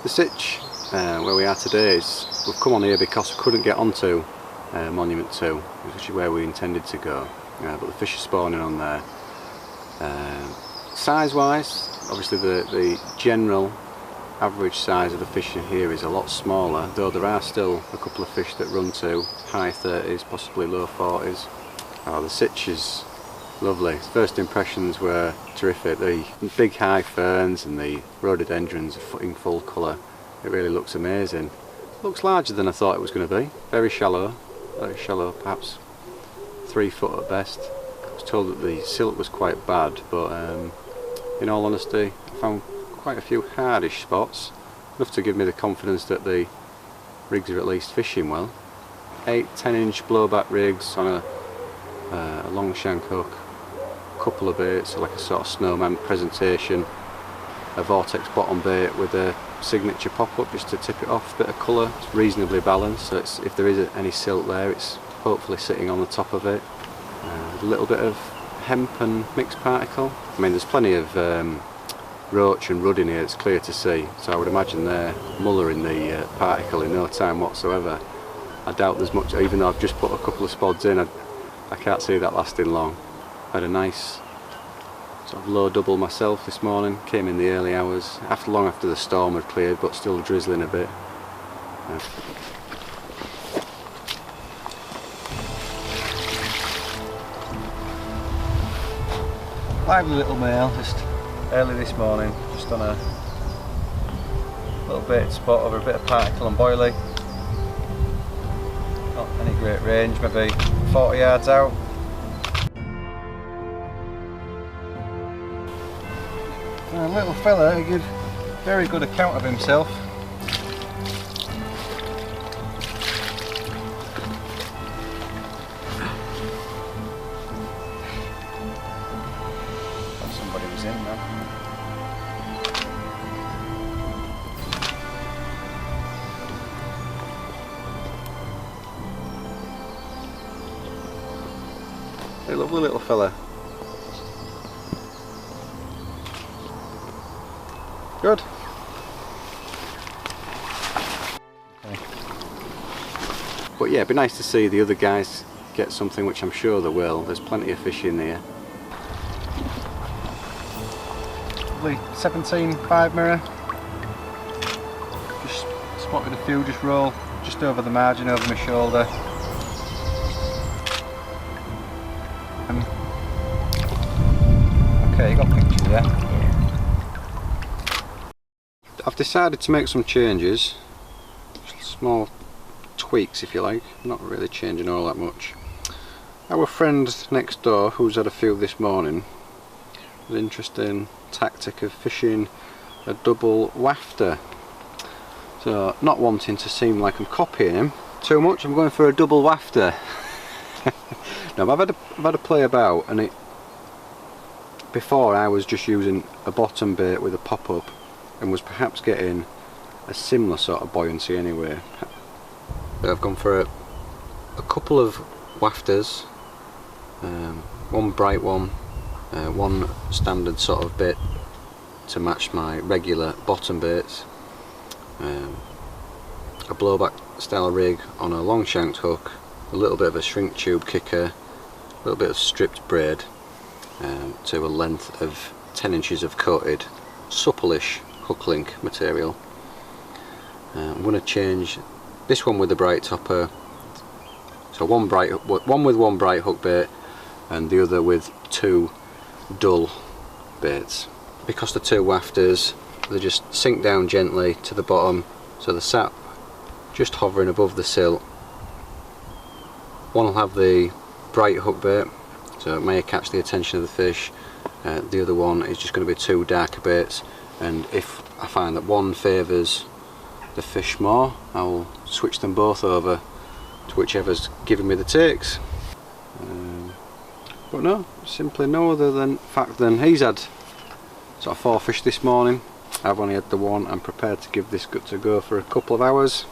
The Sitch, where we are today, is we've come on here because we couldn't get onto Monument 2, which is where we intended to go, but the fish are spawning on there. Size wise, obviously the general average size of the fish in here is a lot smaller, though there are still a couple of fish that run to high 30s, possibly low 40s. Oh, the Sitch is lovely. First impressions were terrific. The big high ferns and the rhododendrons are in full colour. It really looks amazing. Looks larger than I thought it was going to be. Very shallow, perhaps 3 foot at best. I was told that the silt was quite bad, but in all honesty I found quite a few hardish spots, enough to give me the confidence that the rigs are at least fishing well. 8-10 inch blowback rigs on a long shank hook, couple of baits, like a sort of snowman presentation, a vortex bottom bait with a signature pop-up just to tip it off, bit of colour. It's reasonably balanced, so if there is any silt there, it's hopefully sitting on the top of it. A little bit of hemp and mixed particle. I mean, there's plenty of roach and rudd in here, it's clear to see, so I would imagine they're mullering the particle in no time whatsoever. I doubt there's much, even though I've just put a couple of spods in, I can't see that lasting long. I had a nice sort of low double myself this morning, came in the early hours, long after the storm had cleared, but still drizzling a bit. Lively little male, just early this morning, just on a little bait spot over a bit of particle and boilie. Not any great range, maybe 40 yards out. A little fella, he gave very good account of himself. Somebody was in there. A lovely little fella. Good. Okay. But yeah, it'd be nice to see the other guys get something, which I'm sure they will. There's plenty of fish in there. Lovely 17 5 mirror. Just spotted a few just roll just over the margin, over my shoulder. Okay, you got a picture there. Yeah? I've decided to make some changes, small tweaks if you like, not really changing all that much. Our friend next door, who's had a few this morning, an interesting tactic of fishing a double wafter. So, not wanting to seem like I'm copying him too much, I'm going for a double wafter. No, I've had a play about, and before I was just using a bottom bait with a pop-up and was perhaps getting a similar sort of buoyancy anyway. But I've gone for a couple of wafters, one bright one, one standard sort of bit to match my regular bottom baits, a blowback style rig on a long shanked hook, a little bit of a shrink tube kicker, a little bit of stripped braid, to a length of 10 inches of coated supple-ish hook link material. I'm going to change this one with the bright topper, so one with one bright hook bait and the other with 2 dull baits. Because the 2 wafters, they just sink down gently to the bottom, so they're sat just hovering above the silt. One will have the bright hook bait, so it may catch the attention of the fish. The other one is just going to be 2 darker baits, and if I find that one favours the fish more, I will switch them both over to whichever's giving me the takes. But no, simply no other than fact than he's had sort of 4 fish this morning. I've only had the one. I'm prepared to give this gut a go for a couple of hours.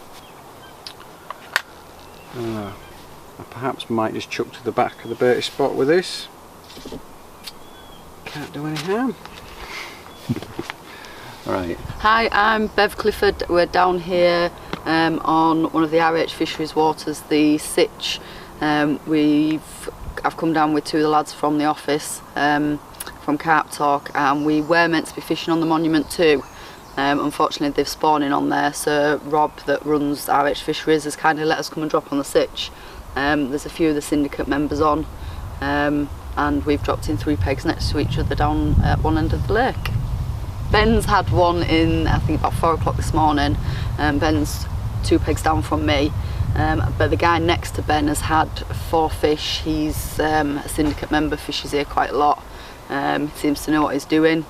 I perhaps might just chuck to the back of the bait spot with this. Can't do any harm. Right. Hi, I'm Bev Clifford. We're down here on one of the RH fisheries waters, the Sitch. I've come down with two of the lads from the office from Carp Talk, and we were meant to be fishing on the Monument too. Unfortunately they've spawned in on there, so Rob that runs RH Fisheries has kindly let us come and drop on the Sitch. There's a few of the Syndicate members on, and we've dropped in 3 pegs next to each other down at one end of the lake. Ben's had one in, I think, about 4 o'clock this morning. Ben's 2 pegs down from me, but the guy next to Ben has had 4 fish. He's a Syndicate member, fishes here quite a lot. Seems to know what he's doing.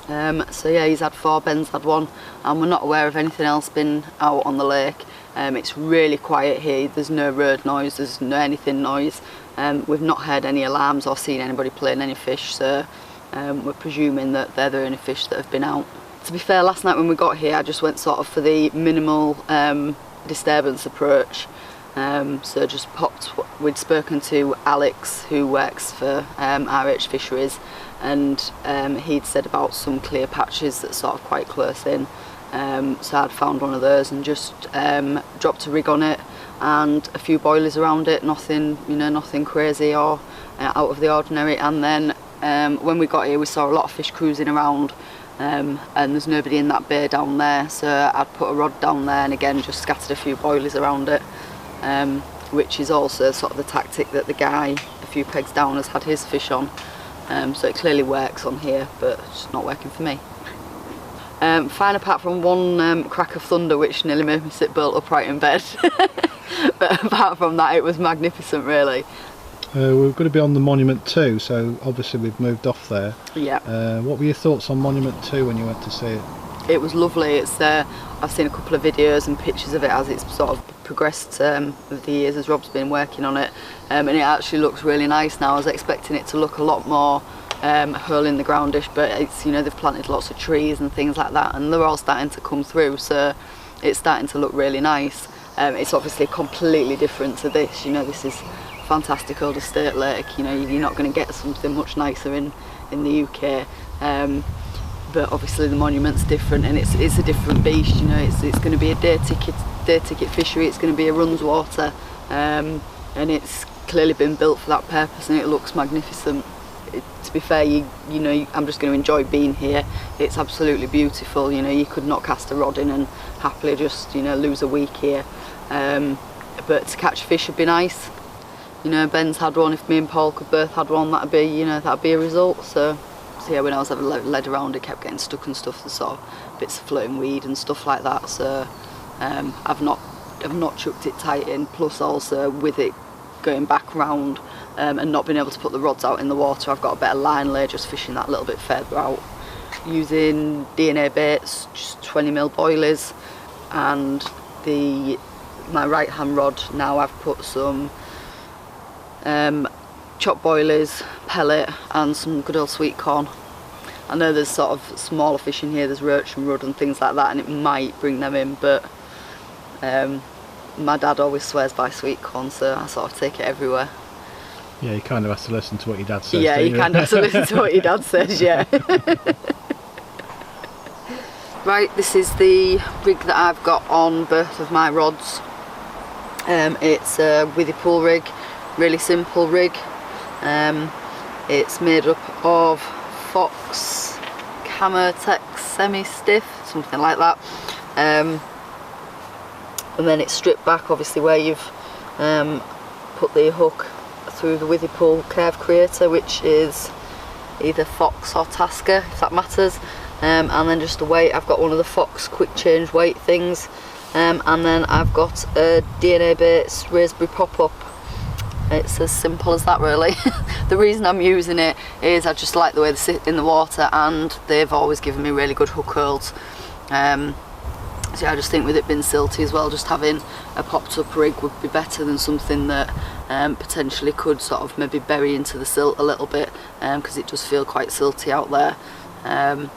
So yeah, he's had 4, Ben's had 1, and we're not aware of anything else been out on the lake. It's really quiet here. There's no road noise, there's no anything noise. We've not heard any alarms or seen anybody playing any fish, so we're presuming that they're the only fish that have been out. To be fair, last night when we got here I just went sort of for the minimal disturbance approach. So just popped, we'd spoken to Alex who works for RH Fisheries, and he'd said about some clear patches that's sort of quite close in. So I'd found one of those and just dropped a rig on it and a few boilies around it, nothing, you know, nothing crazy or out of the ordinary. And then when we got here we saw a lot of fish cruising around, and there's nobody in that bay down there, so I'd put a rod down there and again just scattered a few boilies around it, which is also sort of the tactic that the guy a few pegs down has had his fish on. So it clearly works on here, but it's not working for me. Fine apart from one crack of thunder which nearly made me sit bolt upright in bed. But apart from that it was magnificent really. We're going to be on the Monument 2, so obviously we've moved off there. Yeah. What were your thoughts on Monument 2 when you went to see it? It was lovely. It's I've seen a couple of videos and pictures of it as it's sort of progressed over the years as Rob's been working on it, and it actually looks really nice now. I was expecting it to look a lot more hole in the groundish, but it's, you know, they've planted lots of trees and things like that and they're all starting to come through, so it's starting to look really nice. It's obviously completely different to this, you know, this is fantastic old estate lake, you know, you're not going to get something much nicer in the UK. But obviously the Monument's different and it's a different beast, you know, it's going to be a day ticket fishery, it's going to be a runs water, and it's clearly been built for that purpose and it looks magnificent. To be fair, you know, I'm just going to enjoy being here. It's absolutely beautiful, you know, you could not cast a rod in and happily just, you know, lose a week here. But to catch fish would be nice. You know, Ben's had one, if me and Paul could both had one, that'd be, you know, that'd be a result. So yeah, when I was having led around it kept getting stuck and stuff, there's sort of bits of floating weed and stuff like that, so I've not chucked it tight in, plus also with it going back round and not being able to put the rods out in the water, I've got a better line lay just fishing that a little bit further out. Using DNA baits, just 20mm boilies, and my right hand rod now I've put some chopped boilies, pellet and some good old sweet corn. I know there's sort of smaller fish in here, there's roach and rudd and things like that, and it might bring them in, but my dad always swears by sweet corn, so I sort of take it everywhere. Yeah, you kind of have to listen to what your dad says. Yeah, you kind of have to listen to what your dad says, yeah. Right, this is the rig that I've got on both of my rods. It's a withy pool rig, really simple rig. It's made up of Fox Camotech semi-stiff, something like that. And then it's stripped back, obviously, where you've put the hook through the withy pool curve creator, which is either Fox or Tasker, if that matters. And then just the weight, I've got one of the Fox quick change weight things, and then I've got a DNA Baits Raspberry pop-up. It's as simple as that really. The reason I'm using it is I just like the way they sit in the water, and they've always given me really good hook holds. So I just think with it being silty as well, just having a popped up rig would be better than something that potentially could sort of maybe bury into the silt a little bit, because it does feel quite silty out there.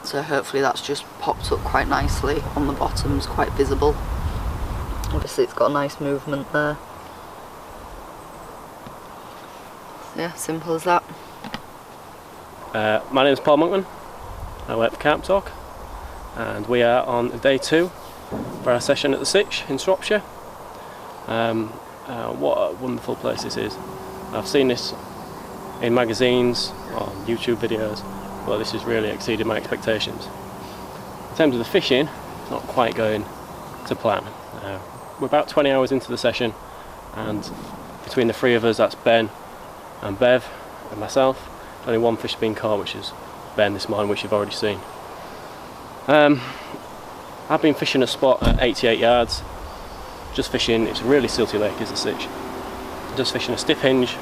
So hopefully that's just popped up quite nicely on the bottoms, quite visible. Obviously it's got a nice movement there. Yeah, simple as that. My name is Paul Monkman. I work for Carp Talk. and we are on day 2 for our session at the Sitch in Shropshire. What a wonderful place this is. I've seen this in magazines, on YouTube videos, but this has really exceeded my expectations. In terms of the fishing, it's not quite going to plan. We're about 20 hours into the session, and between the 3 of us, that's Ben and Bev and myself, only one fish has been caught, which is Ben this morning, which you've already seen. I've been fishing a spot at 88 yards, just fishing. It's a really silty lake, is the Sitch. Just fishing a stiff hinge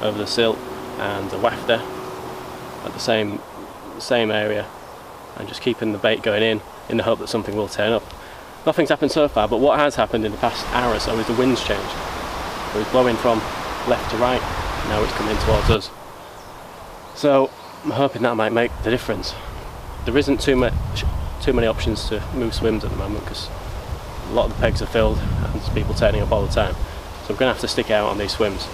over the silt and a wafter at the same area, and just keeping the bait going in the hope that something will turn up. Nothing's happened so far, but what has happened in the past hour or so is the wind's changed. It was blowing from left to right, now it's coming towards us. So I'm hoping that might make the difference. There isn't too many options to move swims at the moment because a lot of the pegs are filled and there's people turning up all the time. So I'm going to have to stick out on these swims.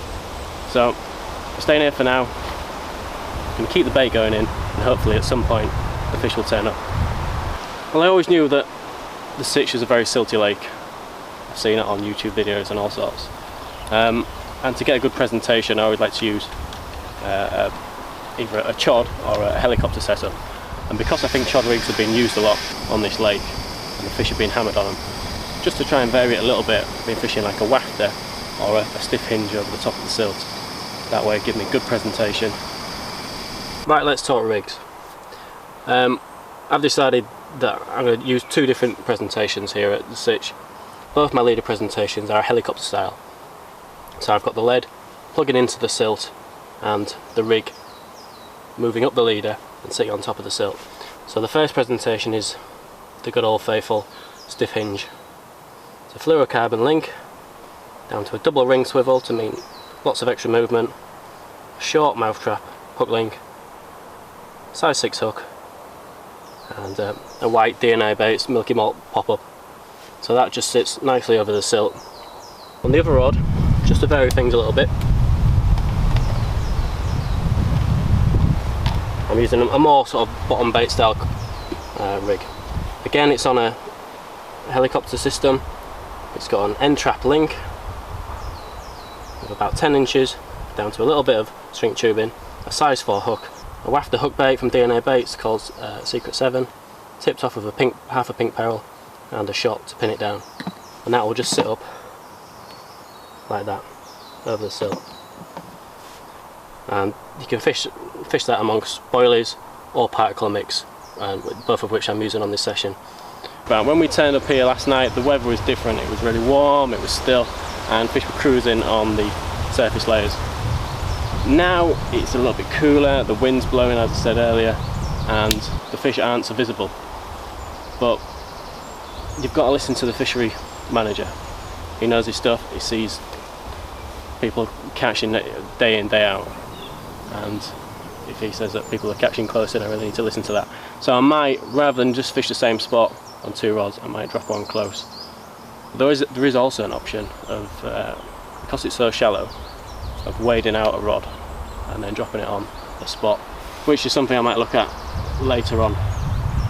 So I'm staying here for now. I'm going to keep the bait going in, and hopefully at some point the fish will turn up. Well, I always knew that the Sitch is a very silty lake. I've seen it on YouTube videos and all sorts. And to get a good presentation, I would like to use either a chod or a helicopter setup. And because I think chod rigs have been used a lot on this lake and the fish have been hammered on them, just to try and vary it a little bit, I've been fishing like a wafter or a stiff hinge over the top of the silt. That way it gives me good presentation. Right, let's talk rigs. I've decided that I'm going to use 2 different presentations here at the Sitch. Both my leader presentations are helicopter style. So I've got the lead plugging into the silt and the rig moving up the leader and sitting on top of the silt. So the first presentation is the good old faithful stiff hinge. It's a fluorocarbon link down to a double ring swivel to mean lots of extra movement, a short mouth trap, hook link, size 6 hook, and a white DNA based Milky Malt pop-up. So that just sits nicely over the silt. On the other rod, just to vary things a little bit, I'm using a more sort of bottom bait style rig. Again, it's on a helicopter system. It's got an end trap link of about 10 inches down to a little bit of shrink tubing, a size 4 hook, a wafter hook bait from DNA Baits called Secret 7, tipped off of half a pink pearl, and a shot to pin it down. And that will just sit up like that over the silt. And you can fish that amongst boilies or particle mix, both of which I'm using on this session. But when we turned up here last night, the weather was different. It was really warm, it was still, and fish were cruising on the surface layers. Now it's a little bit cooler, the wind's blowing as I said earlier, and the fish aren't so visible. But you've got to listen to the fishery manager. He knows his stuff, he sees people catching day in, day out, and if he says that people are catching close, then I really need to listen to that. So I might, rather than just fish the same spot on 2 rods, I might drop one close. There is also an option of, because it's so shallow, of wading out a rod and then dropping it on a spot, which is something I might look at later on.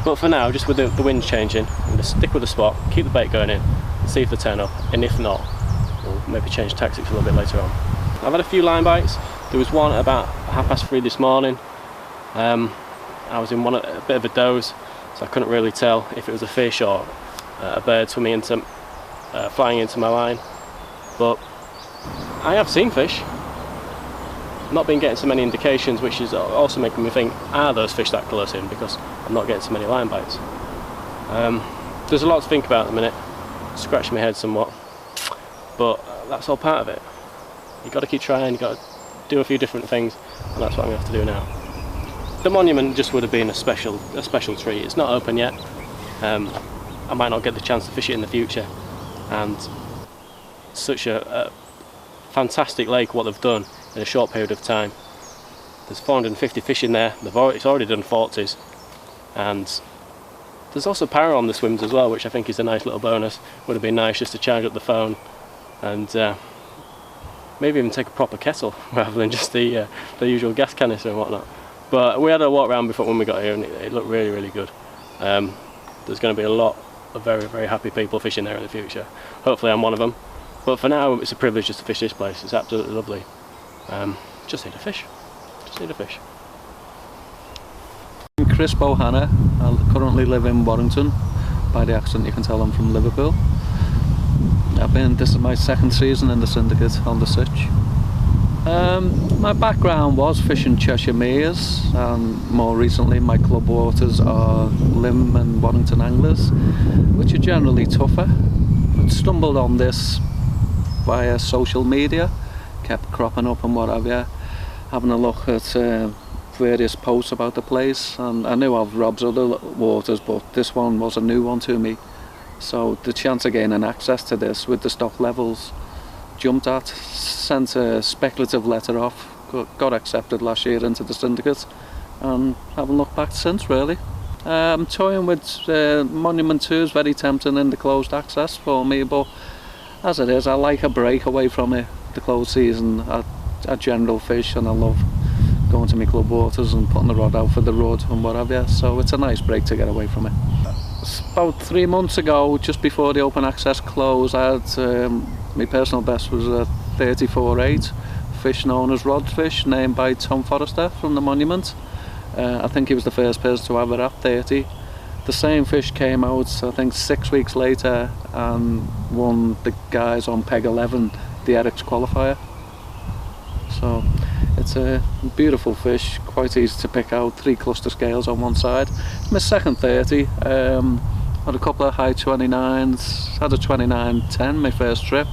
But for now, just with the wind changing, I'm going to stick with the spot, keep the bait going in, see if they turn up, and if not, we'll maybe change tactics a little bit later on. I've had a few line bites. There was one at about 3:30 this morning. I was in a bit of a doze, so I couldn't really tell if it was a fish or a bird swimming into, flying into my line. But I have seen fish. I've not been getting so many indications, which is also making me think, are those fish that close in? Because I'm not getting so many line bites. There's a lot to think about at the minute. Scratching my head somewhat, but that's all part of it. You've got to keep trying, you've got to do a few different things, and that's what I'm going to have to do now. The monument just would have been a special treat. It's not open yet. I might not get the chance to fish it in the future, and such a fantastic lake what they've done in a short period of time. There's 450 fish in there. It's already done 40s, and there's also power on the swims as well, which I think is a nice little bonus. Would have been nice just to charge up the phone and maybe even take a proper kettle rather than just the usual gas canister and whatnot. But we had a walk around before when we got here, and it looked really, really good. The there's going to be a lot of very, very happy people fishing there in the future. Hopefully I'm one of them. But for now, it's a privilege just to fish this place. It's absolutely lovely. Just need a fish. Just need a fish. I'm Chris Bohanna. I currently live in Warrington. By the accent you can tell I'm from Liverpool. This is my second season in the Syndicate on the Sitch. My background was fishing Cheshire Meres, and more recently my club waters are Lymm and Warrington Anglers, which are generally tougher. I stumbled on this via social media, kept cropping up and what have you, having a look at various posts about the place, and I knew of Rob's other waters, but this one was a new one to me. So the chance of gaining access to this with the stock levels jumped at, sent a speculative letter off, got accepted last year into the Syndicate, and haven't looked back since really. Toying with Monument 2 is very tempting in the closed access for me, but as it is, I like a break away from it, the closed season. I general fish and I love going to my club waters and putting the rod out for the rod and what have you, so it's a nice break to get away from it. About 3 months ago, just before the open access closed, I had my personal best was a 34.8 fish known as rodfish, named by Tom Forrester from the Monument. I think he was the first person to have it at 30. The same fish came out I think 6 weeks later and won the guys on peg 11 the Eric's qualifier. So it's a beautiful fish, quite easy to pick out, 3 cluster scales on one side. It's my second 30, had a couple of high 29s, had a 29.10 my first trip.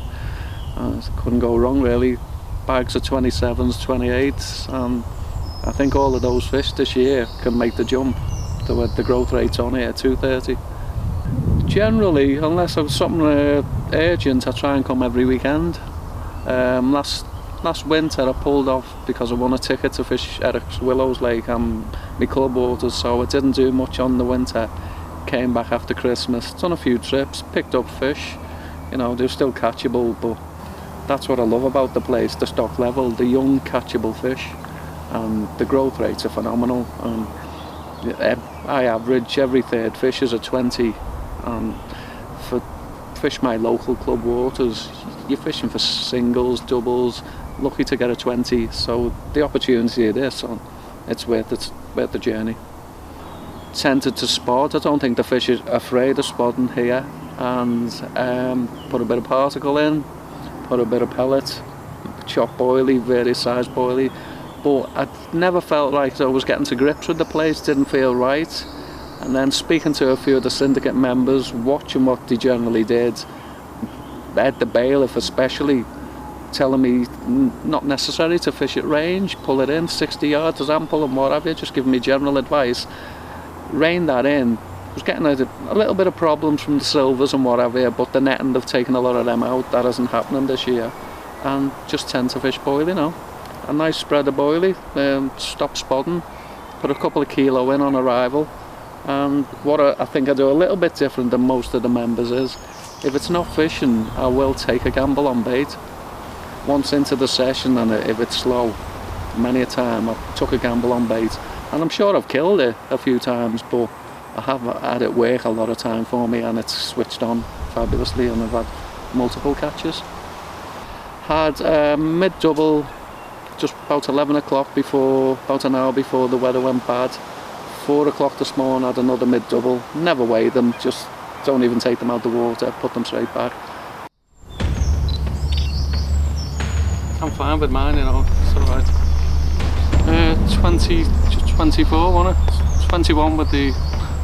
Couldn't go wrong really, bags of 27s, 28s, and I think all of those fish this year can make the jump. The growth rate's on here, 230. Generally, unless I've something urgent, I try and come every weekend. Last winter I pulled off because I won a ticket to fish Eric's Willows Lake and my club waters, so I didn't do much on the winter. Came back after Christmas, done a few trips, picked up fish. You know, they're still catchable, but that's what I love about the place, the stock level, the young catchable fish, and the growth rates are phenomenal. I average every third fish is a 20, and for fish my local club waters, you're fishing for singles, doubles, lucky to get a 20, so the opportunity of this, it's worth the journey. Tempted to spot. I don't think the fish is afraid of spotting here, and put a bit of particle in, put a bit of pellet, chop boilie, various size boilie, but I never felt like I was getting to grips with the place, didn't feel right. And then speaking to a few of the Syndicate members, watching what they generally did, Ed the bailiff especially, telling me not necessary to fish at range, pull it in 60 yards as ample and what have you, just giving me general advice. Rein that in. Was getting a little bit of problems from the silvers and what have you, but the netting have taken a lot of them out. That isn't happening this year, and just tend to fish boilie now. A nice spread of boilie, stop spotting, put a couple of kilo in on arrival, and what I think I do a little bit different than most of the members is, if it's not fishing, I will take a gamble on bait. Once into the session, and if it's slow, many a time I've took a gamble on bait, and I'm sure I've killed it a few times, but I have had it work a lot of time for me, and it's switched on fabulously, and I've had multiple catches. Had mid-double just about 11 o'clock about an hour before the weather went bad. 4 o'clock this morning had another mid-double. Never weigh them, just don't even take them out the water, put them straight back. I'm fine with mine, you know, it's alright. 24, wasn't it? 21 with the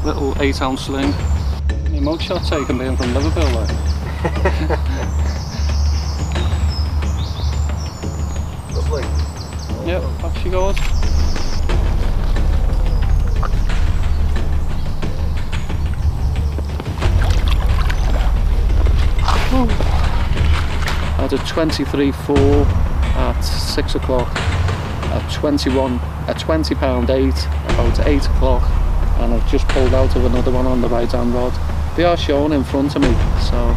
little 8-ounce sling. Your mugshot taken being from Liverpool, like. Lovely. Yep, off she goes. I had a 23.4 at 6 o'clock, a 20-pound 8 about 8 o'clock, and I've just pulled out of another one on the right hand rod. They are shown in front of me, so.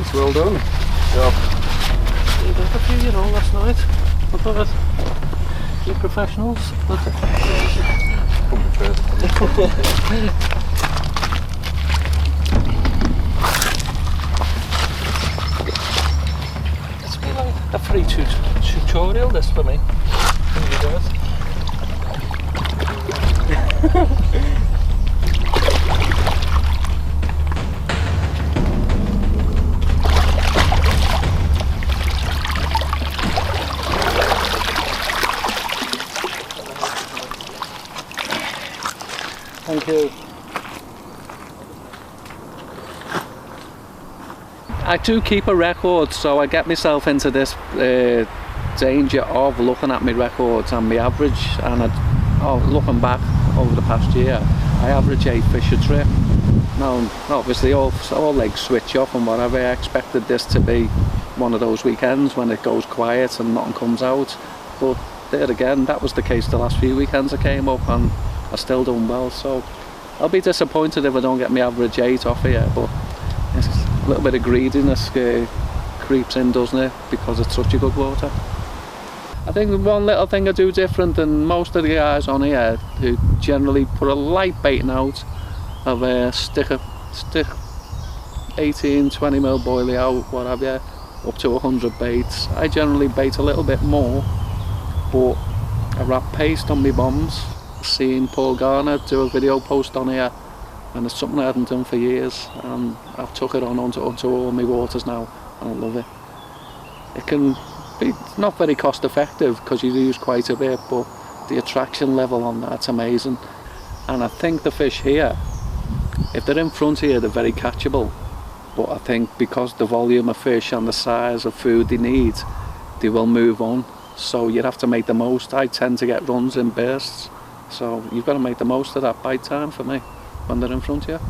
Nice, well done. We did a few, you know, last night. I thought you professionals. It's been like a free tutorial this for me. Can you do it? Thank you. I do keep a record, so I get myself into this danger of looking at my records and my average, and looking back over the past year, I average 8 fish a trip. Now, obviously all legs switch off and whatever. I expected this to be one of those weekends when it goes quiet and nothing comes out, but there again, that was the case the last few weekends I came up, and I still done well, so I'll be disappointed if I don't get my average 8 off here, but it's a little bit of greediness creeps in, doesn't it, because it's such a good water. I think one little thing I do different than most of the guys on here, who generally put a light baiting out of a stick 18, 20 mil boilie out, what have you, up to 100 baits. I generally bait a little bit more, but I wrap paste on my bombs. Seen Paul Garner do a video post on here, and it's something I hadn't done for years, and I've took it onto all my waters now, and I love it. It can be not very cost effective because you use quite a bit, but the attraction level on that's amazing. And I think the fish here, if they're in front here, they're very catchable, but I think because the volume of fish and the size of food they need, they will move on, so you'd have to make the most. I tend to get runs in bursts, so you've got to make the most of that bite time for me when they're in front here.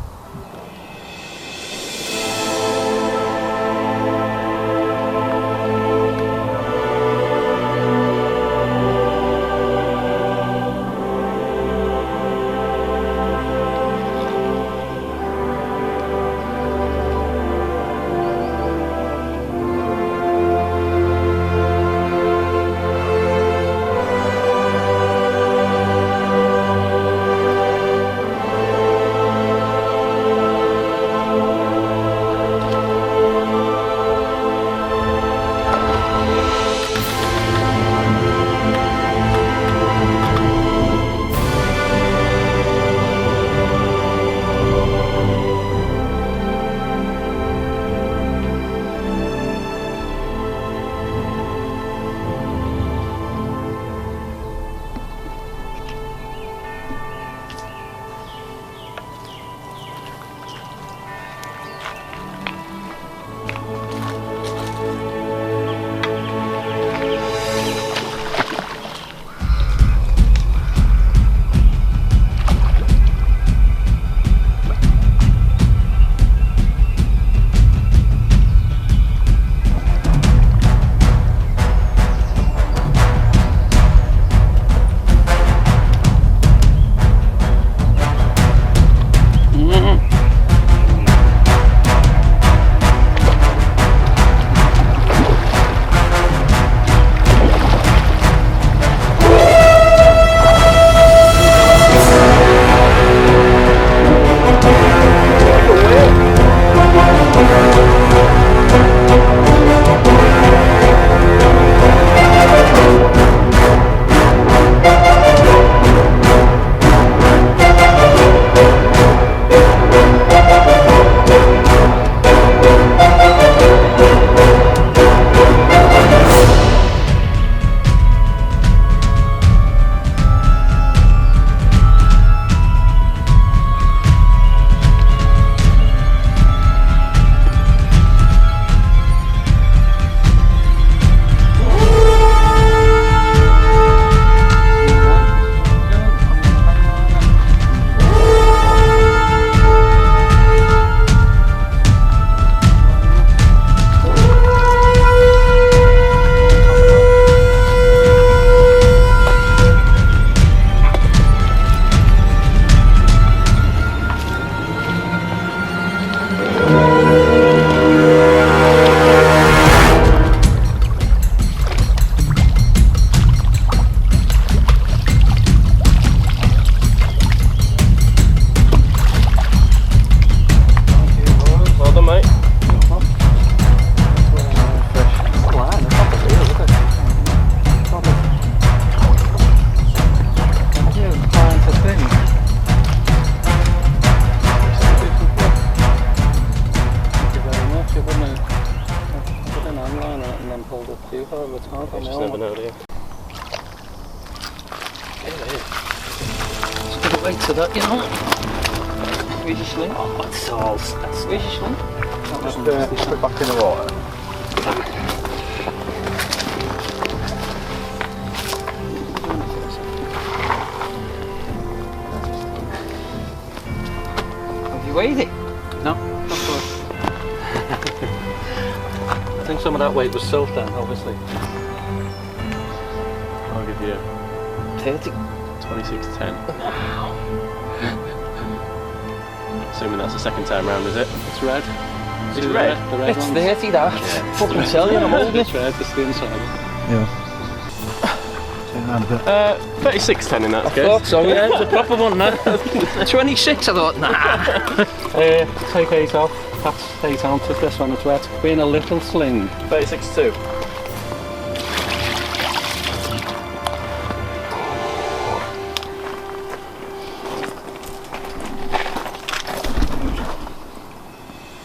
weight to that, you know. Where's your sling? Oh, it's all... Where's your sling? Just put it back in the water. Have you weighed it? No, not good. I think some of that weight was silt then, obviously. I'll give you 30. 26.10. Assuming that's the second time round, is it? It's red. It's red? The red It's ones. 30 that. Yeah. Fucking tell you, I'm holding It's it. red, the skin side. Yeah. Turn around a bit. 36.10 in that case. Thought so, yeah, it was a proper one, no? 26, I thought, nah. Take 8 off. That's 8 ounces, this one, it's wet. Being a little sling. 36.2.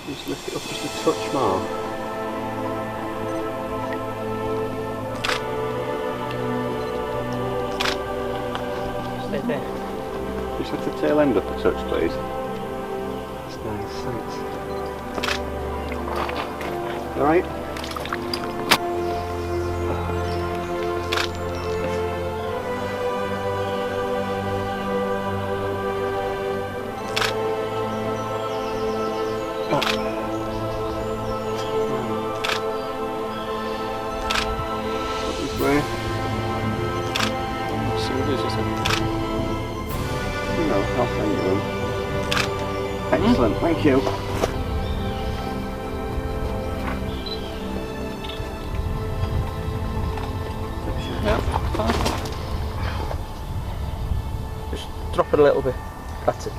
Just lift it up just a touch more. Stay there. Just lift the tail end up a touch, please. That's nice, thanks. Alright? This way. See what it is, isn't it? No, I'll send you them. Excellent, thank you. Yeah, fine. Just drop it a little bit. That's it.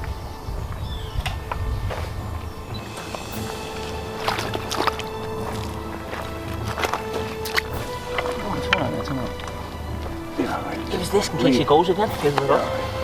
Oh, it's alright, it's alright. Yeah, right. Give us this in case it goes again. Give it up.